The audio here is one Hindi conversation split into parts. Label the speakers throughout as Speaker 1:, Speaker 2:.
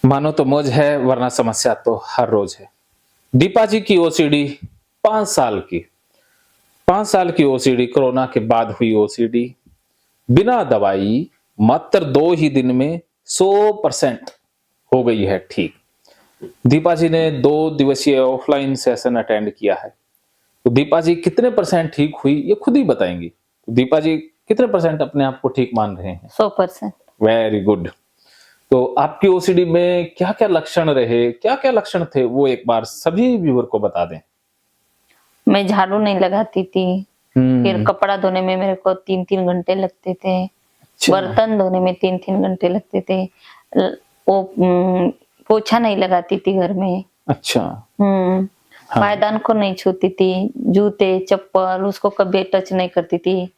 Speaker 1: मानो तो मौज है वरना समस्या तो हर रोज है। दीपा जी की ओसीडी 5 साल की 5 साल की ओसीडी, कोरोना के बाद हुई ओसीडी, बिना दवाई मात्र 2 ही दिन में 100% हो गई है ठीक। दीपा जी ने 2 दिवसीय ऑफलाइन सेशन अटेंड किया है। तो दीपा जी कितने % ठीक हुई ये खुद ही बताएंगी। दीपा जी कितने % अपने आप को ठीक मान रहे हैं?
Speaker 2: 100%।
Speaker 1: Very good. तो आपकी ओसीडी में क्या क्या लक्षण रहे, क्या क्या लक्षण थे, वो एक बार सभी व्यूअर को बता दें।
Speaker 2: मैं झाड़ू नहीं लगाती थी, फिर कपड़ा धोने में मेरे को 3-3 घंटे लगते थे, बर्तन धोने में 3-3 घंटे लगते थे, वो पोछा नहीं लगाती थी घर में।
Speaker 1: अच्छा।
Speaker 2: पायदान को नहीं छूती थी, जूते चप्पल उसको कभी टच नहीं करती थी,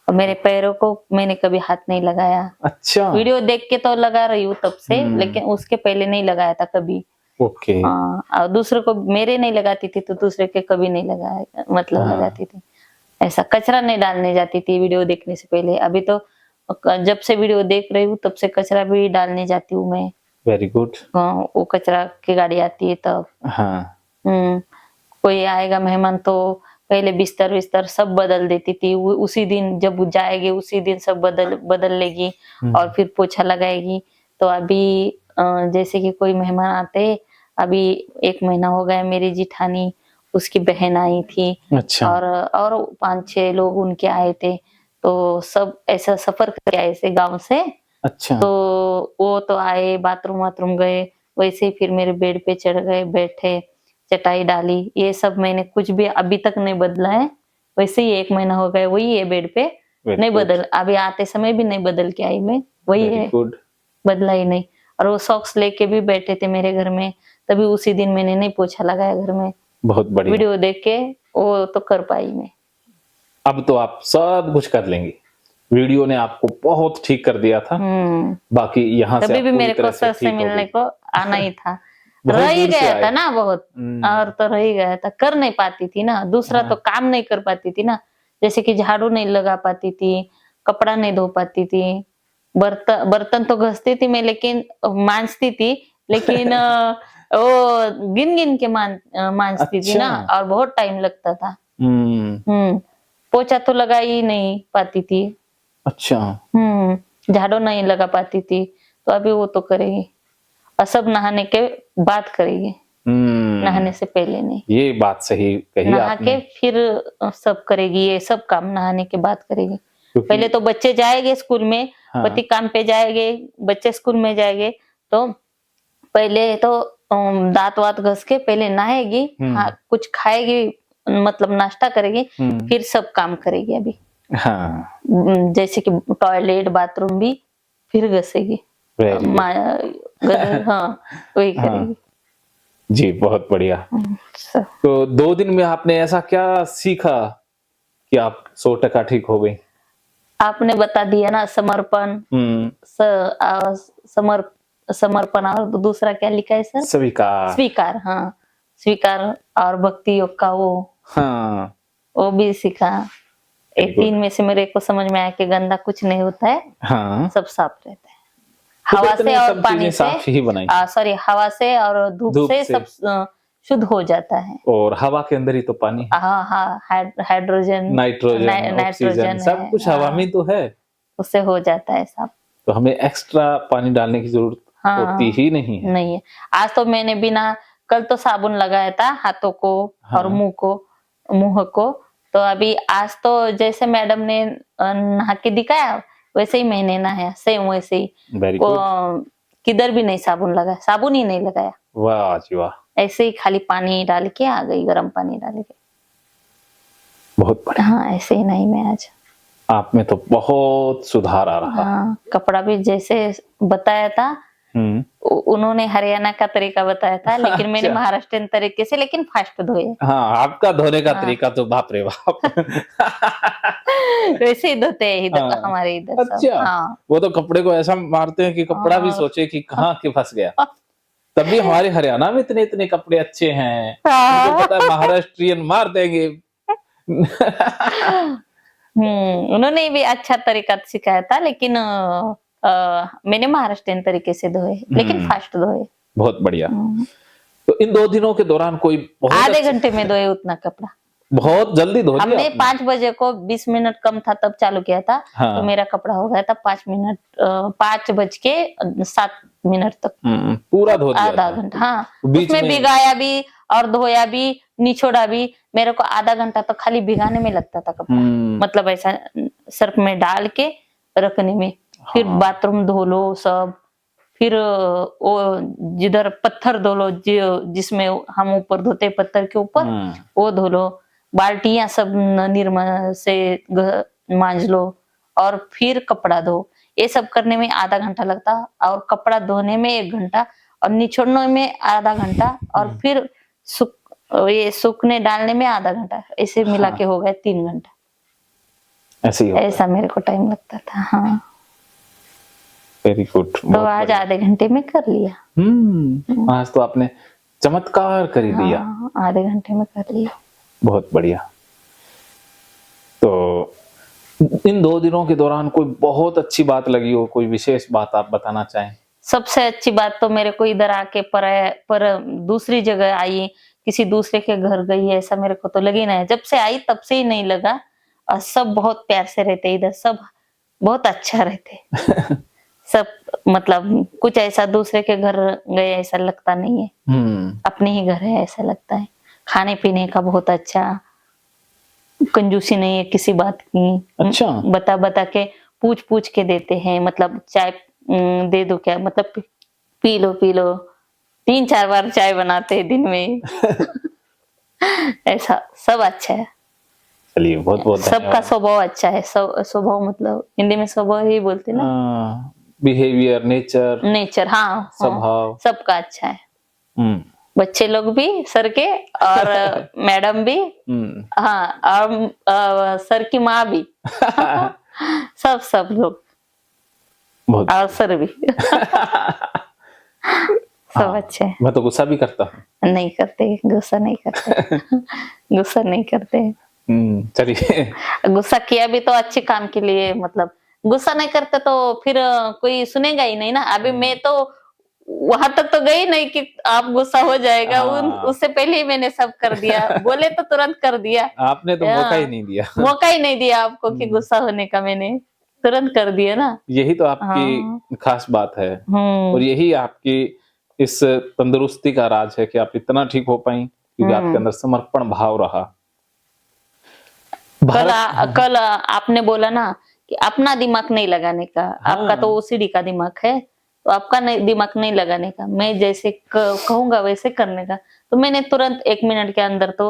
Speaker 2: और मेरे पैरों को मैंने कभी हाथ नहीं लगाया।
Speaker 1: अच्छा।
Speaker 2: वीडियो देख के तो लगा रही हूँ तब से, लेकिन उसके पहले नहीं लगाया था कभी।
Speaker 1: ओके।
Speaker 2: और दूसरे को मेरे नहीं लगाती थी तो दूसरे के कभी नहीं लगाया, मतलब लगाती थी। ऐसा कचरा नहीं डालने जाती थी वीडियो देखने से पहले। अभी तो जब से वीडियो देख रही हूँ तब से कचरा भी डालने जाती हूँ मैं।
Speaker 1: Very good.
Speaker 2: वो कचरा की गाड़ी आती है तब।
Speaker 1: हाँ।
Speaker 2: कोई आएगा मेहमान तो पहले बिस्तर विस्तर सब बदल देती थी, उसी दिन जब जाएगी उसी दिन सब बदल लेगी और फिर पोछा लगाएगी। तो अभी जैसे कि कोई मेहमान आते, अभी 1 महीना हो गया, मेरी जिठानी उसकी बहन आई थी।
Speaker 1: अच्छा।
Speaker 2: और 5-6 लोग उनके आए थे, तो सब ऐसा सफर करके आए थे गांव से।
Speaker 1: अच्छा।
Speaker 2: तो वो तो आए, बाथरूम गए, वैसे ही फिर मेरे बेड पे चढ़ गए, बैठे, चटाई डाली, ये सब मैंने कुछ भी अभी तक नहीं बदला है। वैसे ही 1 महीना हो गया वही है बेड पे, नहीं बदल, अभी आते समय भी नहीं बदल के आई मैं, वही है, बदला ही नहीं। और वो सॉक्स लेके भी बैठे थे मेरे घर में, तभी उसी दिन मैंने नहीं पोछा लगाया घर में।
Speaker 1: बहुत बढ़िया।
Speaker 2: वीडियो देख के वो तो कर पाई मैं।
Speaker 1: अब तो आप सब कुछ कर लेंगी, वीडियो ने आपको बहुत ठीक कर दिया था। बाकी यहाँ से
Speaker 2: तभी भी मेरे को सर से मिलने को आना ही था। रह ही गया था ना बहुत, और तो रह ही गया था, कर नहीं पाती थी ना, दूसरा तो काम नहीं कर पाती थी ना, जैसे कि झाड़ू नहीं लगा पाती थी, कपड़ा नहीं धो पाती थी, बर्तन तो घसती थी मैं, लेकिन मांजती थी, लेकिन वो गिन गिन के मांजती थी ना, और बहुत टाइम लगता था। पोछा तो लगा ही नहीं पाती थी।
Speaker 1: अच्छा।
Speaker 2: झाड़ू नहीं लगा पाती थी, तो अभी वो तो करेगी, और सब नहाने के बाद करेगी, नहाने से पहले नहीं।
Speaker 1: ये बात सही कही
Speaker 2: नहा के फिर सब करेगी, ये सब काम नहाने के बाद करेगी। पहले तो बच्चे जाएंगे स्कूल में, पति काम पे जाएंगे, बच्चे स्कूल में जाएंगे, तो पहले तो दांत वात घस के पहले नहाएगी, कुछ खाएगी, मतलब नाश्ता करेगी, फिर सब काम करेगी अभी। जैसे कि टॉयलेट बाथरूम भी फिर घसेगी, वही करेगी।
Speaker 1: जी बहुत बढ़िया। तो 2 दिन में आपने ऐसा क्या सीखा कि आप 100% ठीक हो गई?
Speaker 2: आपने बता दिया ना, समर्पण, समर्पण, और दूसरा क्या लिखा है सर? स्वीकार। हाँ, स्वीकार और भक्ति योग का वो भी सीखा। 3 में से मेरे को समझ में आया कि गंदा कुछ नहीं होता है, सब साफ रहता है। हवा से और पानी से, सॉरी, हवा से और धूप से सब शुद्ध हो जाता है।
Speaker 1: और हवा के अंदर ही तो पानी है।
Speaker 2: हाइड्रोजन, नाइट्रोजन
Speaker 1: सब कुछ हवा में तो है,
Speaker 2: उससे हो जाता है सब।
Speaker 1: तो हमें एक्स्ट्रा पानी डालने की जरूरत होती ही नहीं है।
Speaker 2: आज तो मैंने बिना, कल तो साबुन लगाया था हाथों को और मुंह को, तो अभी आज तो जैसे मैडम ने नहा के दिखाया वैसे ही मैंने नहाया, सेम वैसे ही। किधर भी नहीं साबुन लगाया, साबुन ही नहीं लगाया।
Speaker 1: वाह जी वाह।
Speaker 2: ऐसे ही खाली पानी डाल के आ गई, गर्म पानी डाल के।
Speaker 1: बहुत बढ़िया।
Speaker 2: हाँ, ऐसे ही नहीं मैं आज।
Speaker 1: आप में तो बहुत सुधार आ रहा।
Speaker 2: कपड़ा भी जैसे बताया था, उन्होंने हरियाणा का तरीका बताया था, लेकिन मैंने महाराष्ट्रियन तरीके से, लेकिन फास्ट धोए।
Speaker 1: हाँ, आपका धोने का तरीका तो बाप रे बाप।
Speaker 2: वैसे ही धोते हैं इधर, हमारे इधर।
Speaker 1: अच्छा। वो तो कपड़े को ऐसा मारते हैं कि कपड़ा भी सोचे कि कहाँ के फंस गया। तभी हमारे हरियाणा में इतने इतने कपड़े अच्छे हैं, उनको पता है महाराष्ट्रियन मार देंगे।
Speaker 2: उन्होंने भी अच्छा तरीका सिखाया था, लेकिन मैंने महाराष्ट्रियन तरीके से धोए, लेकिन फास्ट धोए।
Speaker 1: बहुत बढ़िया। तो इन 2 दिनों के दौरान कोई बहुत
Speaker 2: आधे घंटे में धोए उतना कपड़ा।
Speaker 1: बहुत जल्दी धो दिया
Speaker 2: हमने
Speaker 1: आपने?
Speaker 2: 5 बजे को 20 मिनट कम था तब चालू किया था।
Speaker 1: हाँ।
Speaker 2: तो मेरा कपड़ा हो गया था 5 बज के 7 मिनट तक।
Speaker 1: पूरा धो दिया
Speaker 2: आधा
Speaker 1: था।
Speaker 2: घंटा, हाँ।
Speaker 1: बीच
Speaker 2: उसमें
Speaker 1: में
Speaker 2: भिगाया भी और धोया भी, निचोड़ा भी। मेरे को आधा घंटा तो खाली भिगाने में लगता था कपड़ा, मतलब ऐसा सर्फ में डाल के रखने में। फिर बाथरूम धो लो सब, फिर वो जिधर पत्थर धो लो, जिसमें हम ऊपर धोते पत्थर के ऊपर, वो धो लो। बाल्टियां सब निर्मा से मांज लो और फिर कपड़ा धो। ये सब करने में आधा घंटा लगता, और कपड़ा धोने में 1 घंटा, और निचोड़ने में आधा घंटा, और फिर ये सूखने डालने में आधा घंटा। ऐसे मिला के हो गया 3 घंटा। ऐसा मेरे को टाइम लगता था। हाँ,
Speaker 1: वेरी गुड।
Speaker 2: तो आज आधे घंटे में कर लिया।
Speaker 1: आज तो आपने चमत्कार कर ही दिया।
Speaker 2: हाँ, आधे घंटे में कर लिया।
Speaker 1: बहुत बढ़िया। तो इन 2 दिनों के दौरान कोई बहुत अच्छी बात लगी हो, कोई विशेष बात आप बताना चाहें?
Speaker 2: सबसे अच्छी बात तो मेरे को इधर आके पर दूसरी जगह आई, किसी दूसरे के घर गई, ऐसा मेरे को तो लगी नहीं। जब से आई तब से ही नहीं लगा। और सब बहुत प्यार से रहते इधर, सब बहुत अच्छा रहते। सब मतलब कुछ ऐसा दूसरे के घर गए ऐसा लगता नहीं है। अपने ही घर है ऐसा लगता है। खाने पीने का बहुत अच्छा, कंजूसी नहीं है किसी बात की।
Speaker 1: अच्छा।
Speaker 2: बता बता के पूछ पूछ के देते हैं। मतलब चाय दे दो क्या, मतलब पी लो 3-4 बार चाय बनाते हैं दिन में। ऐसा सब अच्छा है।
Speaker 1: चलिए, बहुत बहुत
Speaker 2: सबका स्वभाव अच्छा है। स्वभाव मतलब हिंदी में स्वभाव ही बोलते ना,
Speaker 1: बिहेवियर, नेचर,
Speaker 2: हाँ,
Speaker 1: स्वभाव
Speaker 2: सबका अच्छा है। बच्चे लोग भी सर के, और मैडम भी, हाँ, और सर की माँ भी। सब लोग, और सर भी। सब अच्छे हैं।
Speaker 1: मैं तो गुस्सा भी करता हूँ।
Speaker 2: नहीं करते, गुस्सा नहीं करते। गुस्सा नहीं करते।
Speaker 1: चलिए,
Speaker 2: गुस्सा किया भी तो अच्छे काम के लिए, मतलब गुस्सा नहीं करते तो फिर कोई सुनेगा ही नहीं ना। अभी मैं तो वहां तक तो गई नहीं कि आप गुस्सा हो जाएगा। उससे पहले ही मैंने सब कर दिया। बोले तो तुरंत कर दिया।
Speaker 1: आपने तो मौका ही नहीं दिया।
Speaker 2: मौका ही नहीं दिया आपको कि गुस्सा होने का, मैंने तुरंत कर दिया ना।
Speaker 1: यही तो आपकी खास बात है, और यही आपकी इस तंदुरुस्ती का राज है कि आप इतना ठीक हो पाई, क्योंकि आपके अंदर समर्पण भाव रहा।
Speaker 2: कल आपने बोला ना कि अपना दिमाग नहीं लगाने का। आपका तो ओसीडी का दिमाग है, तो आपका दिमाग नहीं लगाने का, मैं जैसे कहूंगा वैसे करने का। तो मैंने तुरंत 1 मिनट के अंदर तो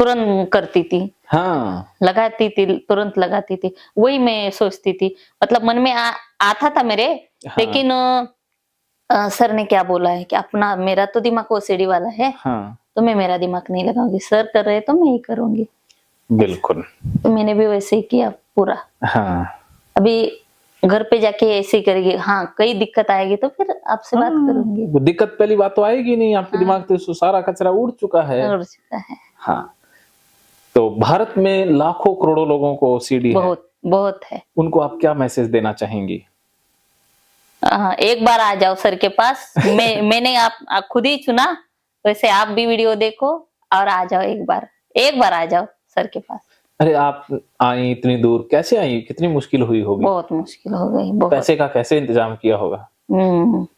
Speaker 2: तुरंत करती थी। हाँ, लगाती थी, तुरंत लगाती थी। वही मैं सोचती थी, मतलब मन में आता था मेरे। हाँ। लेकिन सर ने क्या बोला है कि अपना, मेरा तो दिमाग ओसीडी वाला है। हाँ। तो मैं मेरा दिमाग नहीं लगाऊंगी, सर कर रहे तो मैं ही करूंगी।
Speaker 1: बिल्कुल।
Speaker 2: तो मैंने भी वैसे ही किया पूरा। हाँ। अभी घर पे जाके ऐसे ही करेगी। हाँ, कई दिक्कत आएगी तो फिर आपसे बात करूंगी।
Speaker 1: वो दिक्कत पहली बात तो आएगी नहीं, आपके दिमाग से सारा कचरा उड़ चुका है।
Speaker 2: उड़ चुका है।
Speaker 1: हाँ। तो भारत में लाखों करोड़ों लोगों को ओसीडी है।
Speaker 2: बहुत है। उनको
Speaker 1: आप क्या मैसेज देना चाहेंगी?
Speaker 2: एक बार आ जाओ सर के पास। मैंने आप खुद ही चुना, वैसे आप भी वीडियो देखो और आ जाओ। एक बार आ जाओ सर के पास।
Speaker 1: अरे, आप आई इतनी दूर, कैसे आई? कितनी मुश्किल हुई होगी?
Speaker 2: बहुत मुश्किल हो गई। बहुत।
Speaker 1: पैसे का कैसे इंतजाम किया होगा?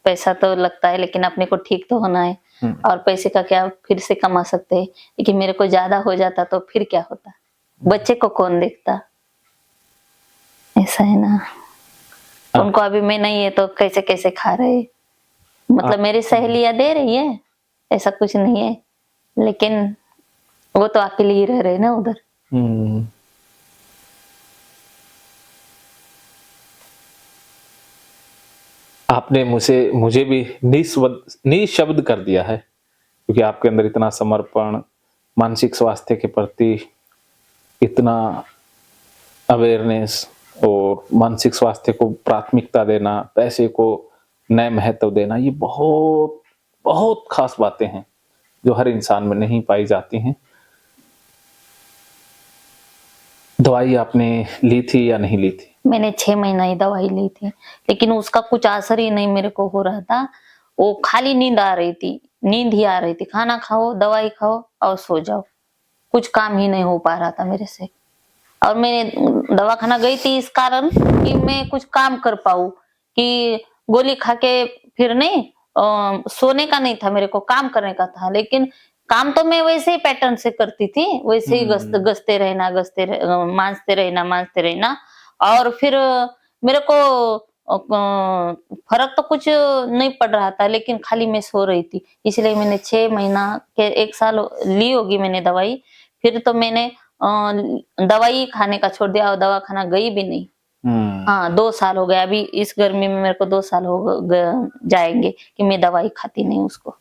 Speaker 2: पैसा तो लगता है, लेकिन अपने को ठीक तो होना है। और पैसे का क्या, फिर से कमा सकते हैं, लेकिन मेरे को ज्यादा हो जाता तो फिर क्या होता? बच्चे को कौन देखता? ऐसा है ना। उनको अभी मैं नहीं है तो कैसे कैसे खा रहे, मतलब मेरी सहेलियां दे रही है, ऐसा कुछ नहीं है, लेकिन वो तो अकेले ही रह रहे ना उधर।
Speaker 1: आपने मुझे भी निशब्द कर दिया है, क्योंकि आपके अंदर इतना समर्पण, मानसिक स्वास्थ्य के प्रति इतना अवेयरनेस, और मानसिक स्वास्थ्य को प्राथमिकता देना, पैसे को नए महत्व देना, ये बहुत बहुत खास बातें हैं जो हर इंसान में नहीं पाई जाती हैं। दवाई आपने ली थी या नहीं ली थी?
Speaker 2: मैंने 6 महीना ही दवाई ली थी, लेकिन उसका कुछ असर ही नहीं मेरे को हो रहा था। वो खाली नींद आ रही थी, नींद ही आ रही थी। खाना खाओ, दवाई खाओ और सो जाओ। कुछ काम ही नहीं हो पा रहा था मेरे से। और मैं दवाखाना गई थी इस कारण कि मैं कुछ काम कर पाऊँ, कि गोली खा के फिर नहीं सोने का नहीं था, मेरे को काम करने का था। लेकिन काम तो मैं वैसे ही पैटर्न से करती थी, वैसे ही गश्ते रहना, मांजते रहना। और फिर मेरे को फर्क तो कुछ नहीं पड़ रहा था, लेकिन खाली मैं सो रही थी। इसलिए मैंने 6 महीना के 1 साल ली होगी मैंने दवाई। फिर तो मैंने दवाई खाने का छोड़ दिया और दवाखाना गई भी नहीं। हाँ, 2 साल हो गए। अभी इस गर्मी में मेरे को 2 साल हो जाएंगे कि मैं दवाई खाती नहीं उसको।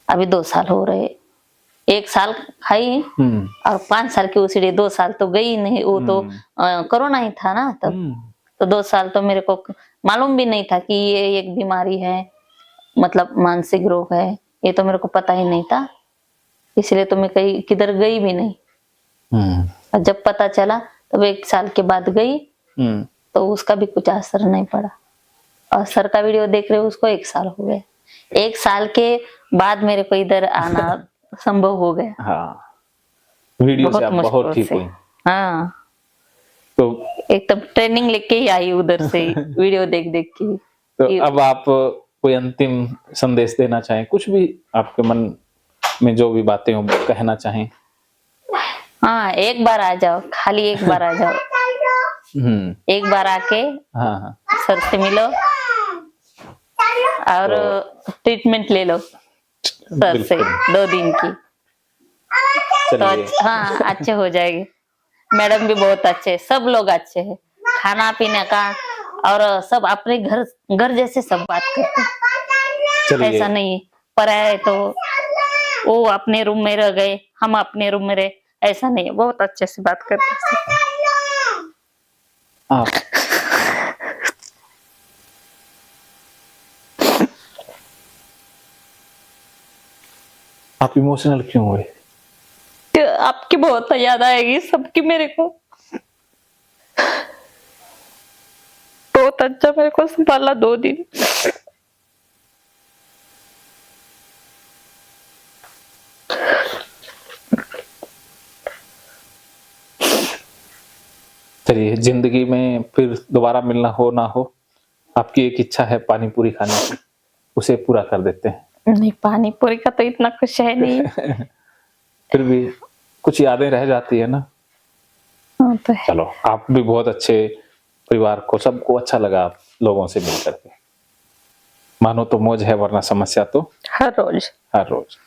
Speaker 2: अभी 2 साल हो रहे। 1 साल खाई और 5 साल की ओसीडी, 2 साल तो गई नहीं। वो तो कोरोना ही था ना तब। तो 2 साल तो मेरे को मालूम भी नहीं था कि ये एक बीमारी है, मतलब मानसिक रोग है। ये तो मेरे को पता ही नहीं था, इसलिए तो मैं कहीं किधर गई भी नहीं। और जब पता चला तब 1 साल के बाद गई, तो उसका भी कुछ असर नहीं पड़ा। और सर का वीडियो देख रहे हो, उसको 1 साल हो गए। 1 साल के बाद मेरे को इधर आना संभव हो गया।
Speaker 1: हाँ, वीडियो से आप बहुत ठीक हुई।
Speaker 2: हाँ,
Speaker 1: तो
Speaker 2: एकदम ट्रेनिंग लेके ही आई उधर से वीडियो देख देख के।
Speaker 1: तो अब आप कोई अंतिम संदेश देना चाहें, कुछ भी आपके मन में जो भी बातें हो कहना चाहें?
Speaker 2: हाँ, एक बार आ जाओ, खाली एक बार आ जाओ। एक बार आके
Speaker 1: हाँ
Speaker 2: सर से मिलो और ट्रीटमेंट ले लो सर से 2 दिन की। तो हाँ, अच्छे हो जाएंगे। मैडम भी बहुत अच्छे, सब लोग अच्छे हैं। खाना पीने का और सब अपने घर जैसे सब बात करते हैं। ऐसा नहीं पर है तो वो अपने रूम में रह गए, हम अपने रूम में रहे, ऐसा नहीं है। बहुत अच्छे से बात करते हैं।
Speaker 1: आप इमोशनल क्यों हुए?
Speaker 2: आपकी बहुत याद आएगी सबकी मेरे को। बहुत अच्छा मेरे को संभाला 2 दिन।
Speaker 1: चलिए, जिंदगी में फिर दोबारा मिलना हो ना हो, आपकी एक इच्छा है पानी पूरी खाने की, उसे पूरा कर देते हैं।
Speaker 2: नहीं, पानी पूरी का तो इतना कुछ है नहीं।
Speaker 1: फिर भी कुछ यादें रह जाती है ना।
Speaker 2: हाँ, तो है।
Speaker 1: चलो, आप भी बहुत अच्छे, परिवार को सबको अच्छा लगा आप लोगों से मिल करके। मानो तो मौज है, वरना समस्या तो
Speaker 2: हर रोज।
Speaker 1: हर रोज।